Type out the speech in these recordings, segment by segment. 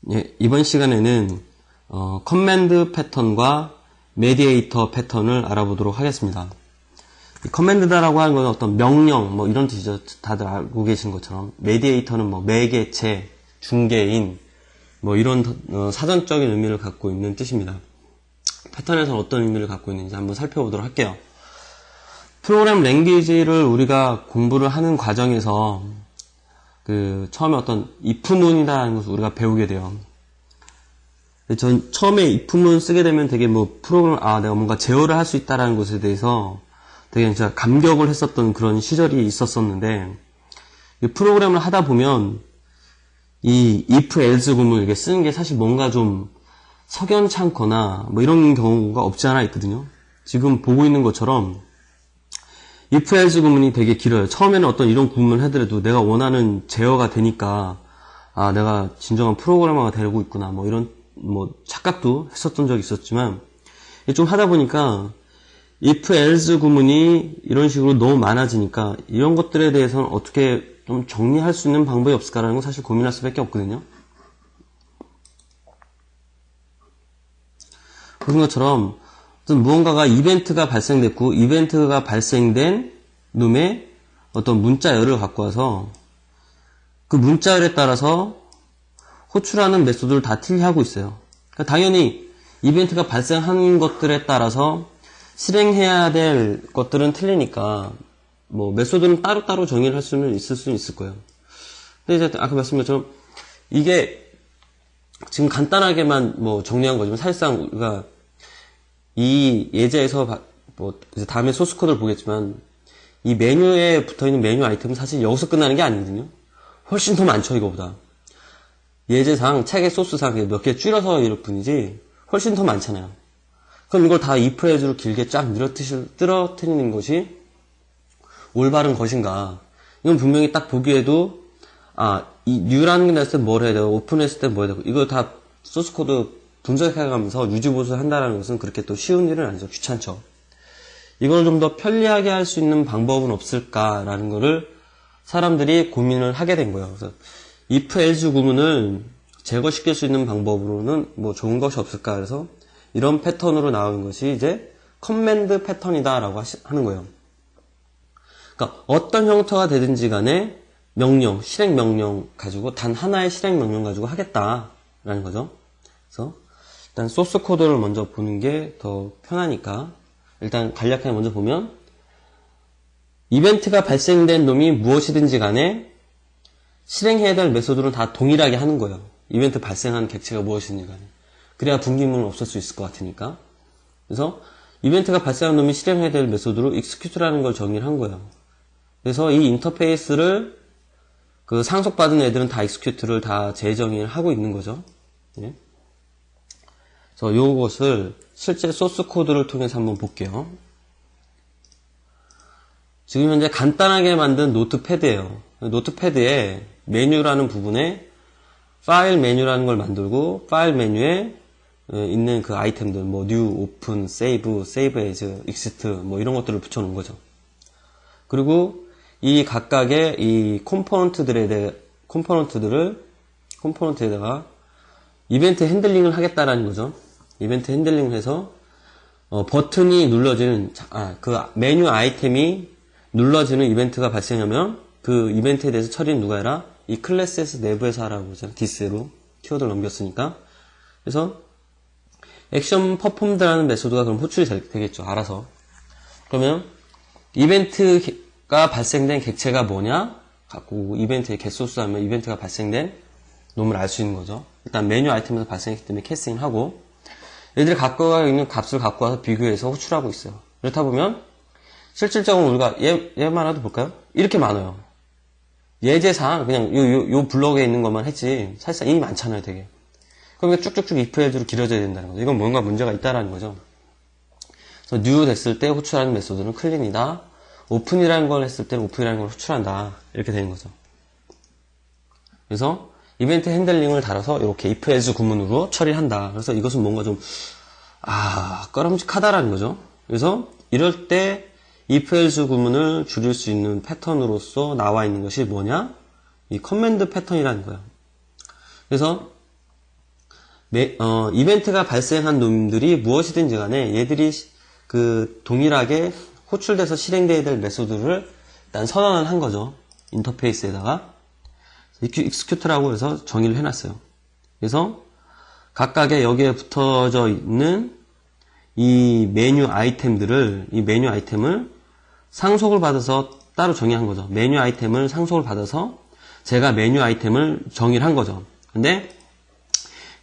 예, 이번 시간에는 커맨드 패턴과 메디에이터 패턴을 알아보도록 하겠습니다. 이 커맨드다라고 하는 건 어떤 명령, 뭐 이런 뜻이죠. 다들 알고 계신 것처럼. 메디에이터는 뭐 매개체, 중개인, 뭐 이런 사전적인 의미를 갖고 있는 뜻입니다. 패턴에서는 어떤 의미를 갖고 있는지 한번 살펴보도록 할게요. 프로그램 랭귀지를 우리가 공부를 하는 과정에서 처음에 어떤 if문이라는 것을 우리가 배우게 돼요. 전 처음에 if문 쓰게 되면 되게 프로그램, 내가 뭔가 제어를 할 수 있다라는 것에 대해서 되게 진짜 감격을 했었던 그런 시절이 있었었는데, 이 프로그램을 하다 보면 이 if, else 구문을 이렇게 쓰는 게 사실 뭔가 좀 석연찮거나 뭐 이런 경우가 없지 않아 있거든요. 지금 보고 있는 것처럼 if, else 구문이 되게 길어요. 처음에는 어떤 이런 구문을 하더라도 내가 원하는 제어가 되니까 내가 진정한 프로그래머가 되고 있구나 뭐 이런 착각도 했었던 적이 있었지만, 좀 하다 보니까 if, else 구문이 이런 식으로 너무 많아지니까 이런 것들에 대해서는 어떻게 좀 정리할 수 있는 방법이 없을까라는 건 사실 고민할 수밖에 없거든요. 그런 것처럼 어떤 무언가가 이벤트가 발생됐고, 이벤트가 발생된 놈의 어떤 문자열을 갖고 와서 그 문자열에 따라서 호출하는 메소드를 다 틀리하고 있어요. 그러니까 당연히 이벤트가 발생한 것들에 따라서 실행해야 될 것들은 틀리니까 메소드는 따로따로 정의를 할 수는 있을 거예요. 근데 이제 아까 말씀드린 것처럼 이게 지금 간단하게만 정리한 거지만, 사실상 우리가 이 예제에서 이제 다음에 소스 코드를 보겠지만, 이 메뉴에 붙어있는 메뉴 아이템은 사실 여기서 끝나는 게 아니거든요. 훨씬 더 많죠, 이거보다. 예제상, 책의 소스상 몇 개 줄여서 이럴 뿐이지 훨씬 더 많잖아요. 그럼 이걸 다 if, else로 길게 쫙 떨어뜨리는 것이 올바른 것인가? 이건 분명히 딱 보기에도 이 new라는 게 나왔을 때 뭘 해야 되고, 오픈했을 때 뭐 해야 되고, 이거 다 소스 코드 분석해가면서 유지보수 한다는 것은 그렇게 또 쉬운 일은 아니죠. 귀찮죠. 이걸 좀 더 편리하게 할 수 있는 방법은 없을까라는 거를 사람들이 고민을 하게 된 거예요. 그래서 if, else 구문을 제거시킬 수 있는 방법으로는 좋은 것이 없을까. 그래서 이런 패턴으로 나오는 것이 이제 커맨드 패턴이다라고 하는 거예요. 그러니까 어떤 형태가 되든지 간에 명령, 실행 명령 가지고, 단 하나의 실행 명령 가지고 하겠다라는 거죠. 그래서 일단 소스 코드를 먼저 보는 게 더 편하니까 일단 간략하게 먼저 보면, 이벤트가 발생된 놈이 무엇이든지 간에 실행해야 될 메소드는 다 동일하게 하는 거예요. 이벤트 발생한 객체가 무엇이든지 간에. 그래야 분기문은 없을 수 있을 것 같으니까. 그래서 이벤트가 발생한 놈이 실행해야 될 메소드로 execute라는 걸 정의를 한 거예요. 그래서 이 인터페이스를 상속받은 애들은 다 execute를 다 재정의를 하고 있는 거죠. 예. 그래서 요것을 실제 소스 코드를 통해서 한번 볼게요. 지금 현재 간단하게 만든 노트패드예요. 노트패드에 메뉴라는 부분에 파일 메뉴라는 걸 만들고, 파일 메뉴에 있는 그 아이템들, new, open, save, save as, exit, 이런 것들을 붙여놓은 거죠. 그리고 이 각각의 이 컴포넌트에다가 이벤트 핸들링을 하겠다라는 거죠. 이벤트 핸들링을 해서 버튼이 눌러지는, 그 메뉴 아이템이 눌러지는 이벤트가 발생하면 그 이벤트에 대해서 처리는 누가 해라? 이 클래스에서 내부에서 하라고 하잖아요. this로 키워드를 넘겼으니까. 그래서 액션 퍼폼드라는 메소드가 그럼 호출이 되겠죠. 알아서. 그러면 이벤트가 발생된 객체가 뭐냐? 갖고 이벤트의 get소스 하면 이벤트가 발생된 놈을 알 수 있는 거죠. 일단 메뉴 아이템에서 발생했기 때문에 캐스팅을 하고, 얘들이 갖고 있는 값을 갖고 와서 비교해서 호출하고 있어요. 그렇다 보면 실질적으로 우리가 얘만라도 볼까요? 이렇게 많아요. 예제상 그냥 요 블럭에 있는 것만 했지 사실상 이미 많잖아요, 되게. 그러니까 쭉쭉쭉 if, else로 길어져야 된다는 거죠. 이건 뭔가 문제가 있다라는 거죠. 그래서 new 됐을 때 호출하는 메소드는 clean이다. open이라는 걸 했을 때는 open이라는 걸 호출한다. 이렇게 되는 거죠. 그래서 이벤트 핸들링을 달아서 이렇게 if, else 구문으로 처리한다. 그래서 이것은 뭔가 좀 꺼름직하다라는 거죠. 그래서 이럴 때 if, else 구문을 줄일 수 있는 패턴으로서 나와 있는 것이 뭐냐? 이 커맨드 패턴이라는 거예요. 그래서 이벤트가 발생한 놈들이 무엇이든지 간에 얘들이 그 동일하게 호출돼서 실행돼야 될 메소드를 일단 선언을 한 거죠. 인터페이스에다가 execute라고 해서 정의를 해놨어요. 그래서 각각의 여기에 붙어져 있는 이 메뉴 아이템을 상속을 받아서 따로 정의한 거죠. 메뉴 아이템을 상속을 받아서 제가 메뉴 아이템을 정의를 한 거죠. 근데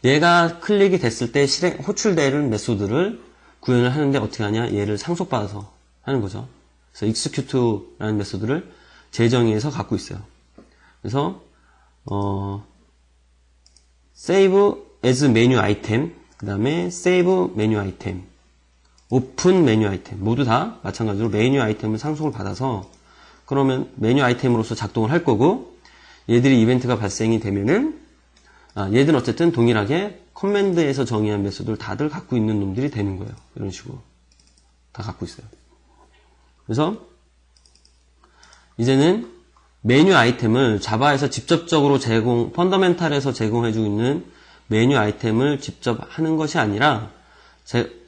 얘가 클릭이 됐을 때 호출되는 메소드를 구현을 하는데 어떻게 하냐? 얘를 상속받아서 하는 거죠. 그래서 execute라는 메소드를 재정의해서 갖고 있어요. 그래서 save as menu item, 그 다음에 save menu item, open menu item 모두 다 마찬가지로 메뉴 아이템을 상속을 받아서 그러면 메뉴 아이템으로서 작동을 할 거고 얘들이 이벤트가 발생이 되면은 얘들은 어쨌든 동일하게 커맨드에서 정의한 메소드를 다들 갖고 있는 놈들이 되는 거예요. 이런 식으로 다 갖고 있어요. 그래서 이제는 메뉴 아이템을 자바에서 직접적으로 펀더멘탈에서 제공해주고 있는 메뉴 아이템을 직접 하는 것이 아니라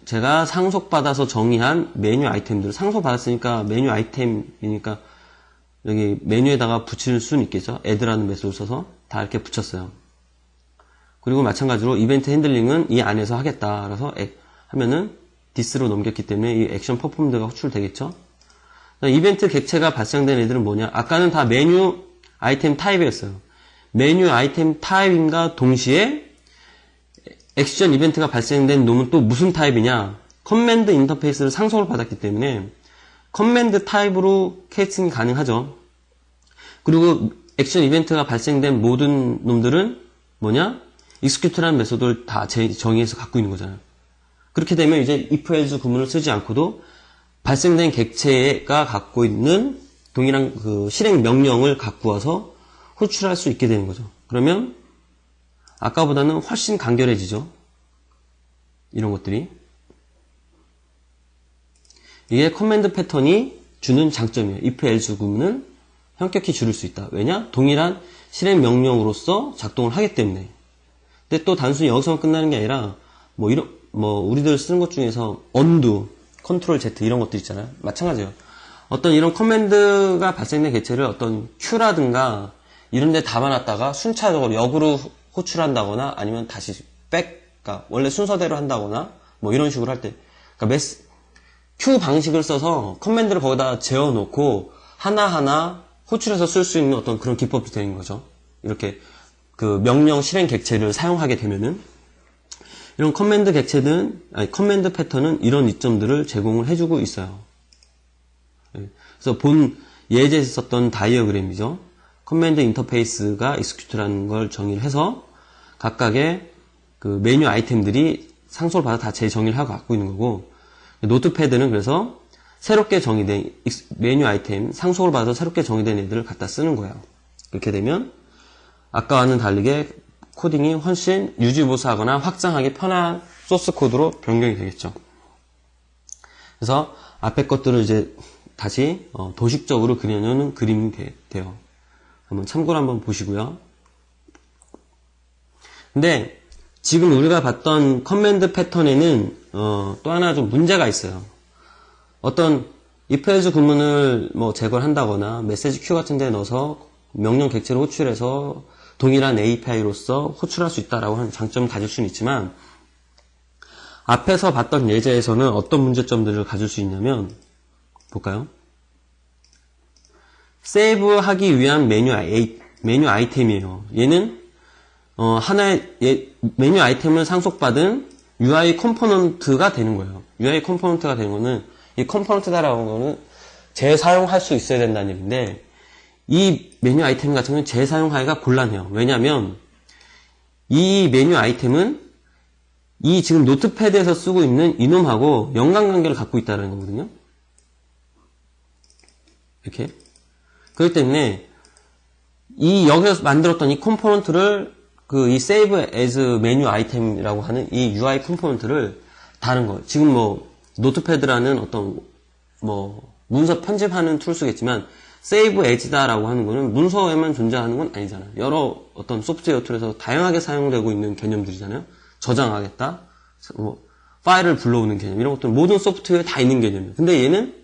제가 상속받아서 정의한 메뉴 아이템들을 상속받았으니까 메뉴 아이템이니까 여기 메뉴에다가 붙일 수는 있겠죠. add라는 메소드를 써서 다 이렇게 붙였어요. 그리고 마찬가지로 이벤트 핸들링은 이 안에서 하겠다. 그래서 하면은 this로 넘겼기 때문에 이 액션 퍼폼드가 호출되겠죠. 이벤트 객체가 발생된 애들은 뭐냐? 아까는 다 메뉴 아이템 타입이었어요. 메뉴 아이템 타입인가 동시에 액션 이벤트가 발생된 놈은 또 무슨 타입이냐? 커맨드 인터페이스를 상속을 받았기 때문에 커맨드 타입으로 캐스팅이 가능하죠. 그리고 액션 이벤트가 발생된 모든 놈들은 뭐냐? execute라는 메소드를 다 정의해서 갖고 있는 거잖아요. 그렇게 되면 이제 if else 구문을 쓰지 않고도 발생된 객체가 갖고 있는 동일한 그 실행 명령을 갖고 와서 호출할 수 있게 되는 거죠. 그러면 아까보다는 훨씬 간결해지죠. 이런 것들이. 이게 커맨드 패턴이 주는 장점이에요. if else 구문은 현격히 줄일 수 있다. 왜냐? 동일한 실행 명령으로서 작동을 하기 때문에. 근데 또 단순히 여기서만 끝나는 게 아니라 우리들 쓰는 것 중에서 undo, 컨트롤 Z 이런 것도 있잖아요. 마찬가지예요. 어떤 이런 커맨드가 발생된 객체를 어떤 Q라든가 이런 데 담아놨다가 순차적으로 역으로 호출한다거나 아니면 다시 그러니까 원래 순서대로 한다거나 뭐 이런 식으로 할 때 그러니까 Q 방식을 써서 커맨드를 거기다 재워놓고 하나하나 호출해서 쓸 수 있는 어떤 그런 기법이 되는 거죠. 이렇게 그 명령 실행 객체를 사용하게 되면은 이런 커맨드 커맨드 패턴은 이런 이점들을 제공을 해주고 있어요. 그래서 본 예제에서 썼던 다이어그램이죠. 커맨드 인터페이스가 execute라는 걸 정의를 해서 각각의 그 메뉴 아이템들이 상속을 받아 다 재정의를 하고 갖고 있는 거고 노트패드는 그래서 새롭게 정의된 메뉴 아이템 상속을 받아서 새롭게 정의된 애들을 갖다 쓰는 거예요. 그렇게 되면 아까와는 다르게 코딩이 훨씬 유지보수하거나 확장하기 편한 소스 코드로 변경이 되겠죠. 그래서 앞에 것들을 이제 다시 도식적으로 그려놓는 그림이 돼요. 한번 참고로 한번 보시고요. 근데 지금 우리가 봤던 커맨드 패턴에는 또 하나 좀 문제가 있어요. 어떤 if else 구문을 제거를 한다거나 메시지 q 같은 데 넣어서 명령 객체를 호출해서 동일한 API로서 호출할 수 있다라고 하는 장점을 가질 수는 있지만 앞에서 봤던 예제에서는 어떤 문제점들을 가질 수 있냐면 볼까요? 세이브하기 위한 메뉴 아이템이에요. 얘는 하나의 메뉴 아이템을 상속받은 UI 컴포넌트가 되는 거예요. UI 컴포넌트가 되는 거는 이 컴포넌트다라는 거는 재사용할 수 있어야 된다는 얘기인데 이 메뉴 아이템 같은 경우는 재사용하기가 곤란해요. 왜냐하면 이 메뉴 아이템은 이 지금 노트패드에서 쓰고 있는 이놈하고 연관관계를 갖고 있다는 거거든요. 이렇게. 그렇기 때문에 이 여기서 만들었던 이 컴포넌트를 이 save as 메뉴 아이템이라고 하는 이 UI 컴포넌트를 다른 거. 지금 노트패드라는 어떤 문서 편집하는 툴스겠지만 save as다라고 하는 거는 문서에만 존재하는 건 아니잖아요. 여러 어떤 소프트웨어 툴에서 다양하게 사용되고 있는 개념들이잖아요. 저장하겠다, 뭐 파일을 불러오는 개념, 이런 것들 모든 소프트웨어에 다 있는 개념이에요. 근데 얘는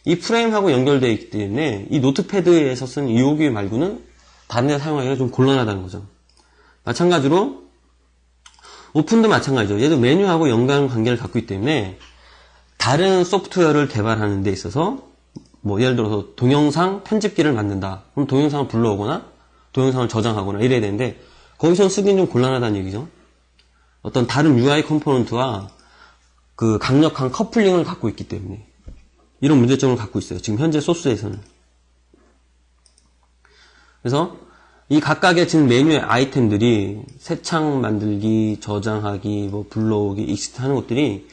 이 프레임하고 연결되어 있기 때문에 이 노트패드에서 쓴 EOB 말고는 다른 데 사용하기가 좀 곤란하다는 거죠. 마찬가지로 오픈도 마찬가지죠. 얘도 메뉴하고 연관 관계를 갖고 있기 때문에 다른 소프트웨어를 개발하는 데 있어서 뭐 예를 들어서 동영상 편집기를 만든다. 그럼 동영상을 불러오거나 동영상을 저장하거나 이래야 되는데 거기서 쓰기는 좀 곤란하다는 얘기죠. 어떤 다른 UI 컴포넌트와 그 강력한 커플링을 갖고 있기 때문에 이런 문제점을 갖고 있어요. 지금 현재 소스에서는. 그래서 이 각각의 지금 메뉴의 아이템들이 새 창 만들기, 저장하기, 뭐 불러오기, 익스트 하는 것들이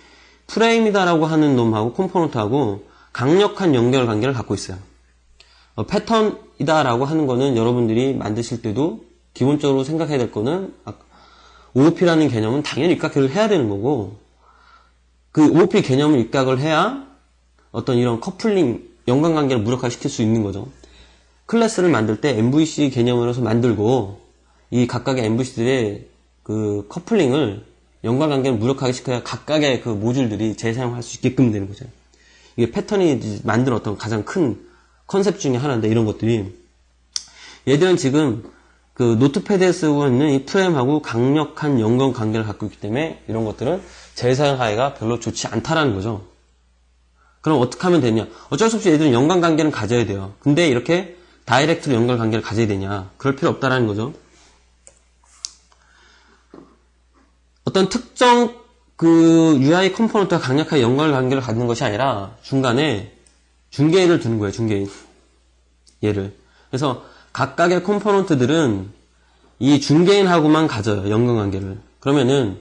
프레임이다라고 하는 놈하고 컴포넌트하고 강력한 연결 관계를 갖고 있어요. 패턴이다라고 하는 거는 여러분들이 만드실 때도 기본적으로 생각해야 될 거는 OOP라는 개념은 당연히 입각을 해야 되는 거고 그 OOP 개념을 입각을 해야 어떤 이런 커플링, 연관관계를 무력화시킬 수 있는 거죠. 클래스를 만들 때 MVC 개념으로 해서 만들고 이 각각의 MVC들의 그 커플링을 연관관계를 무력하게 시켜야 각각의 그 모듈들이 재사용할 수 있게끔 되는 거죠. 이게 패턴이 만든 어떤 가장 큰 컨셉 중에 하나인데 이런 것들이 얘들은 지금 그 노트패드에 쓰고 있는 이 프레임하고 강력한 연관 관계를 갖고 있기 때문에 이런 것들은 재사용하기가 별로 좋지 않다라는 거죠. 그럼 어떻게 하면 되냐? 어쩔 수 없이 얘들은 연관 관계는 가져야 돼요. 근데 이렇게 다이렉트로 연관 관계를 가져야 되냐? 그럴 필요 없다라는 거죠. 어떤 특정 그 UI 컴포넌트와 강력하게 연관 관계를 갖는 것이 아니라 중간에 중개인을 두는 거예요. 중개인. 얘를. 그래서 각각의 컴포넌트들은 이 중개인하고만 가져요. 연관 관계를. 그러면은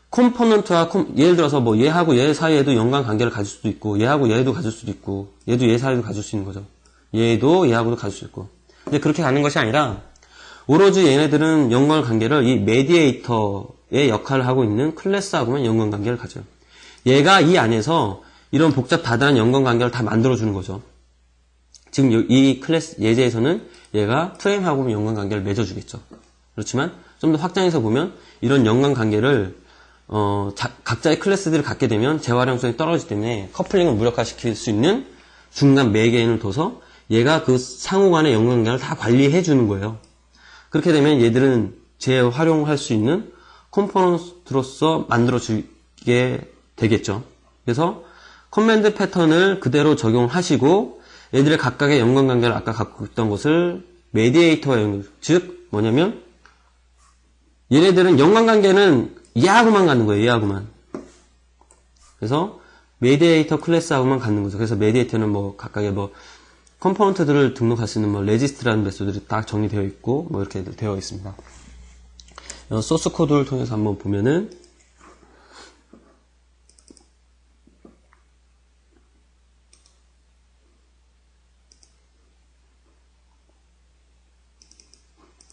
컴포넌트와 예를 들어서 뭐 얘하고 얘 사이에도 연관 관계를 가질 수도 있고 얘하고 얘도 가질 수도 있고 얘도 얘 사이에도 가질 수 있는 거죠. 얘도 얘하고도 가질 수 있고. 근데 그렇게 가는 것이 아니라 오로지 얘네들은 연관 관계를 이 메디에이터의 역할을 하고 있는 클래스하고만 연관 관계를 가져요. 얘가 이 안에서 이런 복잡 다단한 연관 관계를 다 만들어주는 거죠. 지금 이 클래스 예제에서는 얘가 프레임하고 연관 관계를 맺어주겠죠. 그렇지만 좀 더 확장해서 보면 이런 연관 관계를 각자의 클래스들을 갖게 되면 재활용성이 떨어지기 때문에 커플링을 무력화시킬 수 있는 중간 매개인을 둬서 얘가 그 상호 간의 연관관계를 다 관리해 주는 거예요. 그렇게 되면 얘들은 재활용할 수 있는 컴포넌트로서 만들어지게 되겠죠. 그래서 커맨드 패턴을 그대로 적용하시고 얘들의 각각의 연관관계를 아까 갖고 있던 것을 메디에이터와 연결, 즉 뭐냐면 얘네들은 연관관계는 얘하고만 갖는 거예요. 얘하고만. 그래서 메디에이터 클래스하고만 갖는 거죠. 그래서 메디에이터는 뭐 각각의 뭐 컴포넌트들을 등록할 수 있는 뭐 레지스트라는 메소드들이 딱 정리되어 있고 뭐 이렇게 되어 있습니다. 소스 코드를 통해서 한번 보면은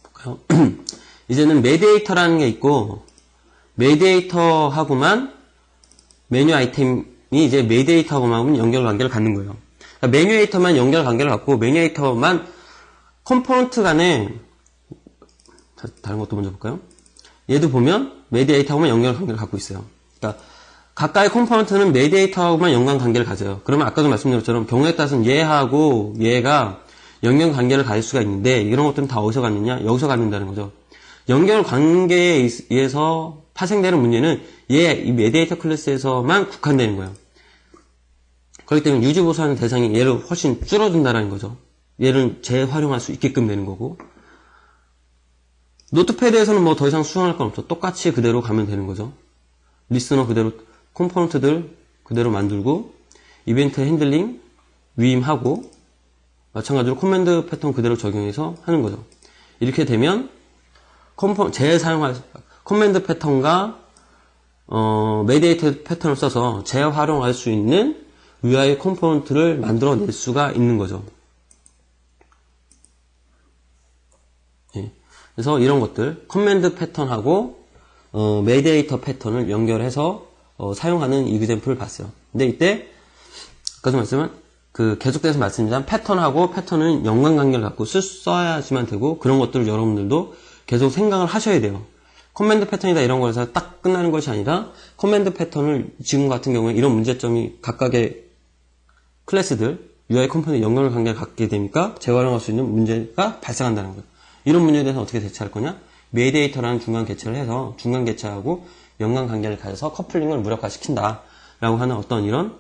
볼까요? 이제는 메디에이터라는 게 있고 메디에이터하고만 메뉴 아이템이 이제 메디에이터하고만 연결 관계를 갖는 거예요. 그러니까 메뉴에이터만 연결 관계를 갖고 메뉴에이터만 컴포넌트 간에 다른 것도 먼저 볼까요? 얘도 보면 메디에이터하고만 연결 관계를 갖고 있어요. 그러니까 각각의 컴포넌트는 메디에이터하고만 연관 관계를 가져요. 그러면 아까도 말씀드린 것처럼 경우에 따라서는 얘하고 얘가 연결 관계를 가질 수가 있는데 이런 것들은 다 어디서 갖느냐? 여기서 갖는다는 거죠. 연결 관계에 의해서 파생되는 문제는 이 메디에이터 클래스에서만 국한되는 거예요. 그렇기 때문에 유지보수하는 대상이 얘를 훨씬 줄어든다는 거죠. 얘를 재활용할 수 있게끔 되는 거고 노트패드에서는 뭐 더 이상 수정할 건 없죠. 똑같이 그대로 가면 되는 거죠. 리스너 그대로 컴포넌트들 그대로 만들고 이벤트 핸들링 위임하고 마찬가지로 커맨드 패턴 그대로 적용해서 하는 거죠. 이렇게 되면 재사용할 커맨드 패턴과 메디에이터 패턴을 써서 재활용할 수 있는 UI 컴포넌트를 만들어낼 수가 있는 거죠. 예. 그래서 이런 것들 커맨드 패턴하고 메디에이터 패턴을 연결해서 사용하는 이그젬플을 봤어요. 근데 이때 아까도 말씀한 계속돼서 말씀드리지만 패턴하고 패턴은 연관관계를 갖고 써야지만 되고 그런 것들을 여러분들도 계속 생각을 하셔야 돼요. 커맨드 패턴이다 이런 거에서 딱 끝나는 것이 아니라 커맨드 패턴을 지금 같은 경우에 이런 문제점이 각각의 클래스들 UI 컴포넌트 연결 관계를 갖게 되니까 재활용할 수 있는 문제가 발생한다는 거예요. 이런 문제에 대해서 어떻게 대처할 거냐? 메디에이터라는 중간 개체를 해서 중간 개체하고 연관 관계를 가져서 커플링을 무력화시킨다 라고 하는 어떤 이런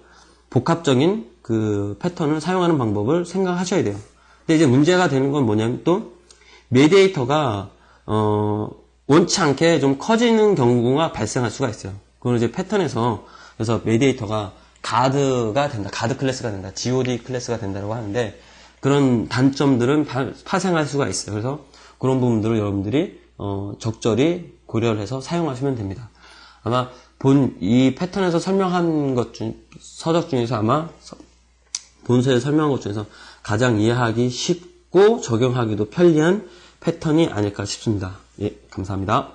복합적인 그 패턴을 사용하는 방법을 생각하셔야 돼요. 근데 이제 문제가 되는 건 뭐냐면 또 메디에이터가 원치 않게 좀 커지는 경우가 발생할 수가 있어요. 그걸 이제 패턴에서 그래서 메디에이터가 가드가 된다, 가드 클래스가 된다, GOD 클래스가 된다고 하는데 그런 단점들은 파생할 수가 있어요. 그래서 그런 부분들을 여러분들이 적절히 고려를 해서 사용하시면 됩니다. 아마 이 패턴에서 설명한 것 서적 중에서 아마 본서에 설명한 것 중에서 가장 이해하기 쉽고 적용하기도 편리한 패턴이 아닐까 싶습니다. 예, 감사합니다.